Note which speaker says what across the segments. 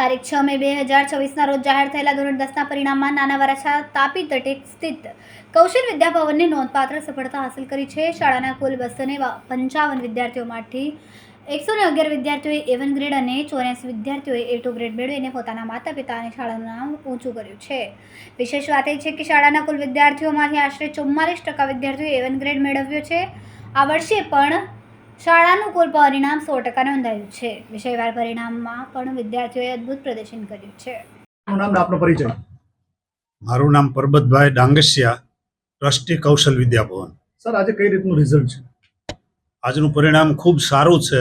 Speaker 1: તારીખ 6 મે 2026ના રોજ જાહેર થયેલા ધોરણ 10ના પરિણામમાં નાના વરાછા તાપી તટે સ્થિત કૌશલ વિદ્યાભવનને નોંધપાત્ર સફળતા હાંસલ કરી છે. શાળાના કુલ 255 વિદ્યાર્થીઓમાંથી 111 વિદ્યાર્થીઓએ A1 ગ્રેડ અને 84 વિદ્યાર્થીઓએ A2 ગ્રેડ મેળવીને પોતાના માતા પિતા અને શાળાનું નામ ઊંચું કર્યું છે. વિશેષ વાત એ છે કે શાળાના કુલ વિદ્યાર્થીઓમાંથી આશરે 44% વિદ્યાર્થીઓએ A1 ગ્રેડ મેળવ્યો છે. આ વર્ષે પણ શાળાનું કુલ પરિણામ 100% નોંધાયું છે. વિષયવાર પરિણામમાં પણ વિદ્યાર્થીઓએ અદ્ભુત પ્રદર્શન કર્યું છે.
Speaker 2: મારું નામ પરબતભાઈ ડાંગસિયા, ટ્રસ્ટી કૌશલ વિદ્યાભવન.
Speaker 3: સર, આજે કઈ રીતનું રિઝલ્ટ છે?
Speaker 2: આજનું પરિણામ ખૂબ સારું છે.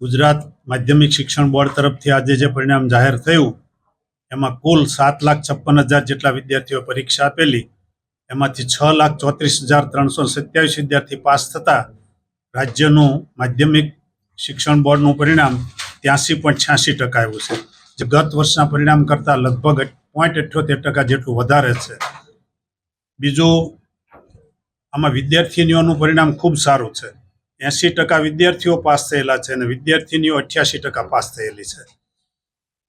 Speaker 2: ગુજરાત માધ્યમિક શિક્ષણ બોર્ડ તરફથી આજે જે પરિણામ જાહેર થયું એમાં કુલ 7,56,000 જેટલા વિદ્યાર્થીઓ પરીક્ષા આપેલી. એમાંથી 6,34,327 વિદ્યાર્થી પાસ થતા રાજ્યનું માધ્યમિક શિક્ષણ બોર્ડનું પરિણામ 83.86% આવ્યું છે, જે ગત વર્ષના પરિણામ કરતાં લગભગ 0.78% જેટલું વધારે છે. બીજું, આમાં વિદ્યાર્થીનીઓનું પરિણામ ખૂબ સારું છે. 80% વિદ્યાર્થીઓ પાસ થયેલા છે અને વિદ્યાર્થીનીઓ 88% પાસ થયેલી છે.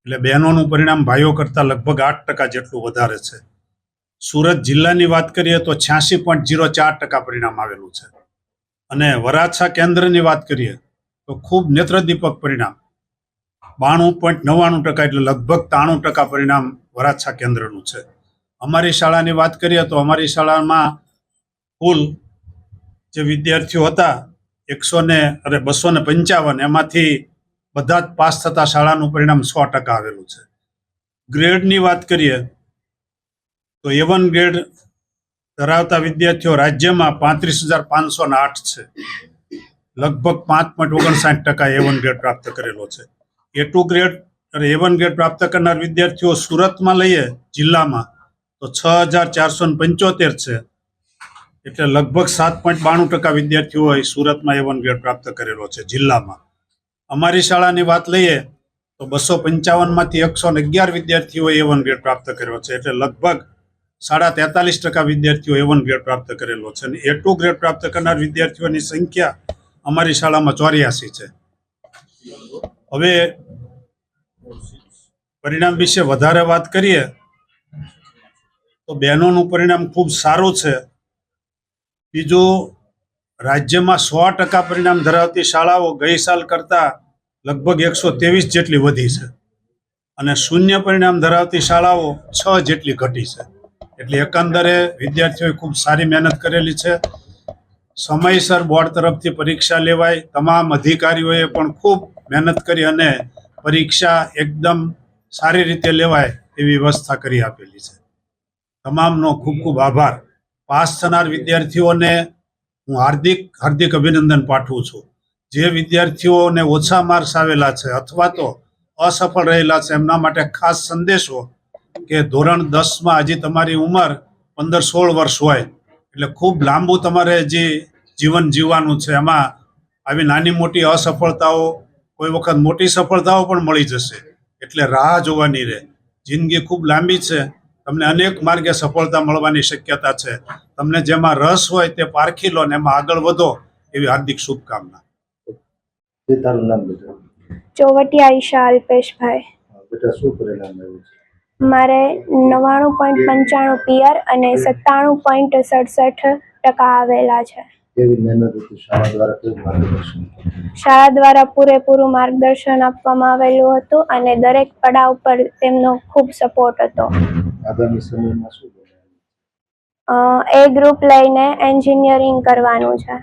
Speaker 2: એટલે બહેનોનું પરિણામ ભાઈઓ કરતાં લગભગ 8% જેટલું વધારે છે. સુરત જિલ્લાની વાત કરીએ તો 86.04% પરિણામ આવેલું છે. અને વરાછા કેન્દ્રની વાત કરીએ તો ખૂબ નેત્રદીપક પરિણામ 92.99%, એટલે લગભગ 93% પરિણામ વરાછા કેન્દ્રનું છે. અમારી શાળાની વાત કરીએ તો અમારી શાળામાં કુલ જે વિદ્યાર્થીઓ હતા 255, એમાંથી બધા જ પાસ થતા શાળાનું પરિણામ 100% આવેલું છે. ગ્રેડની વાત કરીએ તો A1 ગ્રેડ ધરાવતા વિદ્યાર્થીઓ રાજ્યમાં 35,508 છે. લગભગ 5.59% A1 ગ્રેડ પ્રાપ્ત કરેલો છે. A2 ગ્રેડ અને A1 ગ્રેડ પ્રાપ્ત કરનાર વિદ્યાર્થીઓ સુરતમાં લઈએ જિલ્લામાં તો 6,475 છે. એટલે લગભગ 7.92% વિદ્યાર્થીઓએ સુરતમાં A1 ગ્રેડ પ્રાપ્ત કરેલો છે જિલ્લામાં. અમારી શાળાની વાત લઈએ તો 255માંથી 111 વિદ્યાર્થીઓએ A1 ગ્રેડ પ્રાપ્ત કર્યો છે. એટલે લગભગ 43% વિદ્યાર્થીઓ A1 ગ્રેડ પ્રાપ્ત કરેલો છે. અને A2 ગ્રેડ પ્રાપ્ત કરનાર વિદ્યાર્થીઓની સંખ્યા અમારી શાળામાં 84 છે. હવે પરિણામ વિશે વધારે વાત કરીએ તો બહેનોનું પરિણામ ખૂબ સારું છે. બીજું, રાજ્યમાં 100% પરિણામ ધરાવતી શાળાઓ ગઈ સાલ કરતાં લગભગ 123 જેટલી વધી છે અને શૂન્ય પરિણામ ધરાવતી શાળાઓ 6 જેટલી ઘટી છે. એટલે એકંદરે વિદ્યાર્થીઓએ ખૂબ સારી મહેનત કરેલી છે. સમયસર બોર્ડ તરફથી પરીક્ષા લેવાય, તમામ અધિકારીઓએ પણ ખૂબ મહેનત કરી અને પરીક્ષા એકદમ સારી રીતે લેવાય એવી વ્યવસ્થા કરી આપેલી છે. તમામનો ખૂબ ખૂબ આભાર. પાસ થનાર વિદ્યાર્થીઓને હું હાર્દિક અભિનંદન પાઠવું છું. જે વિદ્યાર્થીઓને ઓછા માર્ક્સ આવેલા છે અથવા તો અસફળ રહેલા છે એમના માટે ખાસ સંદેશો કે ધોરણ 10માં હજી તમારી ઉંમર 15-16 વર્ષ હોય, એટલે ખૂબ લાંબુ તમારે હજી જીવન જીવવાનું છે. એમાં આવી નાની મોટી અસફળતાઓ, કોઈ વખત મોટી સફળતાઓ પણ મળી જશે, એટલે રાહ જોવાની રહે. જિંદગી ખૂબ લાંબી છે. તમને અનેક માર્ગે સફળતા મળવાની શક્યતા છે. તમને જેમાં રસ હોય તે પારખી લો ને એમાં આગળ વધો એવી હાર્દિક શુભકામના.
Speaker 3: તારું નામ બેટા?
Speaker 4: ચોવટિયા ઈશા અલ્પેશભાઈ.
Speaker 3: બેટા, શું પરિણામ આવ્યું છે?
Speaker 4: મારે 99.95 PR અને 97.67% આવેલા છે.
Speaker 3: કેવી મહેનત હતી? શાળા દ્વારા કેવું માર્ગદર્શન?
Speaker 4: શાળા દ્વારા પૂરેપૂરું માર્ગદર્શન આપવામાં આવેલું હતું અને દરેક પડાવ પર તેમનો ખૂબ સપોર્ટ હતો.
Speaker 3: આગામી સમયમાં શું?
Speaker 4: એ ગ્રુપ લઈને એન્જિનિયરિંગ કરવાનું છે.